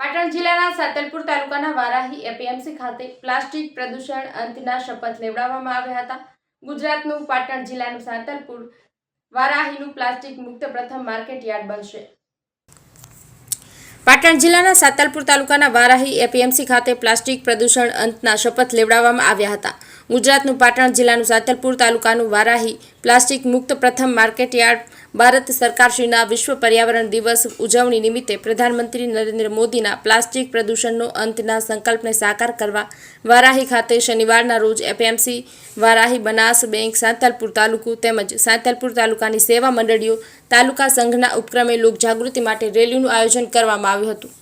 પાટણ જિલ્લાના સાતલપુર તાલુકાના વારાહી એપીએમસી ખાતે પ્લાસ્ટિક પ્રદૂષણ અંતના શપથ લેવડાવવામાં આવ્યા હતા. ગુજરાતનું પાટણ જિલ્લાનું સાતલપુર વારાહીનું પ્લાસ્ટિક મુક્ત પ્રથમ માર્કેટ યાર્ડ બનશે. પાટણ જિલ્લાના સાતલપુર તાલુકાના વારાહી એપીએમસી ખાતે પ્લાસ્ટિક પ્રદૂષણ અંતના શપથ લેવડાવવામાં આવ્યા હતા. ગુજરાતનું પાટણ જિલ્લાનું સાતલપુર તાલુકાનું વારાહી પ્લાસ્ટિક મુક્ત પ્રથમ માર્કેટ યાર્ડ ભારત સરકારશ્રીના વિશ્વ પર્યાવરણ દિવસ ઉજવણી નિમિત્તે પ્રધાનમંત્રી નરેન્દ્ર મોદીના પ્લાસ્ટિક પ્રદૂષણનો અંતના સંકલ્પને સાકાર કરવા વારાહી ખાતે શનિવારના રોજ એપીએમસી વારાહી બનાસ બેંક સાંતલપુર તાલુકો તેમજ સાંતલપુર તાલુકાની સેવા મંડળીઓ તાલુકા સંઘના ઉપક્રમે લોકજાગૃતિ માટે રેલીનું આયોજન કરવામાં આવ્યું હતું.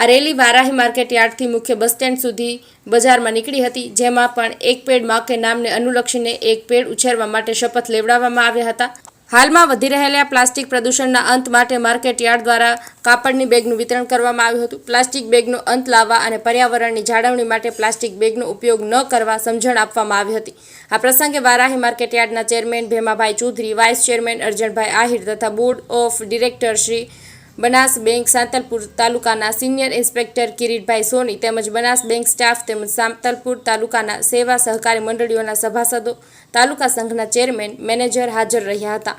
આ રેલી વારાહી માર્કેટ યાર્ડથી મુખ્ય બસ સ્ટેન્ડ સુધી બજારમાં નીકળી હતી, જેમાં પણ એક પેડ માં કે નામને અનુલક્ષીને એક પેડ ઉછેરવા માટે શપથ લેવડાવવામાં આવ્યા હતા. હાલમાં વધી રહેલા પ્લાસ્ટિક પ્રદૂષણના અંત માટે માર્કેટ યાર્ડ દ્વારા કાપડની બેગનું વિતરણ કરવામાં આવ્યું હતું. પ્લાસ્ટિક બેગનો અંત લાવવા અને પર્યાવરણની જાળવણી માટે પ્લાસ્ટિક બેગનો ઉપયોગ ન કરવા સમજણ આપવામાં આવી હતી. આ પ્રસંગે વારાહી માર્કેટ યાર્ડના chairman Bhemabhai Chaudhary, vice chairman Arjanbhai Ahir તથા board of director Shri Banas bank Santalpur તાલુકાના સિનિયર ઇન્સ્પેક્ટર કિરીટભાઈ સોની તેમજ બનાસ બેંક સ્ટાફ તેમજ સાંતલપુર તાલુકાના સેવા સહકારી મંડળીઓના સભાસદો, તાલુકા સંઘના ચેરમેન, મેનેજર હાજર રહ્યા હતા.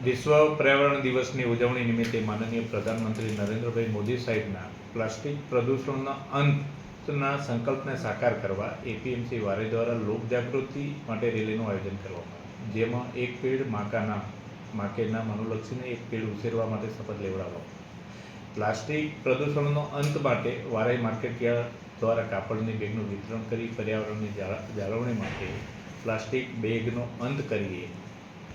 વિશ્વ પર્યાવરણ દિવસની ઉજવણી નિમિત્તે માનનીય પ્રધાનમંત્રી નરેન્દ્રભાઈ મોદી સાહેબના પ્લાસ્ટિક પ્રદૂષણના અંતના સંકલ્પને સાકાર કરવા એપીએમસી વારે દ્વારા લોકજાગૃતિ માટે રેલીનું આયોજન કરવામાં આવ્યું, જેમાં એક પેડ માકે નામ અનુલક્ષીને એક પેડ ઉછેરવા માટે શપથ લેવડાવવામાં. પ્લાસ્ટિક પ્રદૂષણનો અંત માટે વારાહી માર્કેટ યાર્ડ દ્વારા કાપડની બેગનું વિતરણ કરી પર્યાવરણની જાળવણી માટે પ્લાસ્ટિક બેગનો અંત કરીએ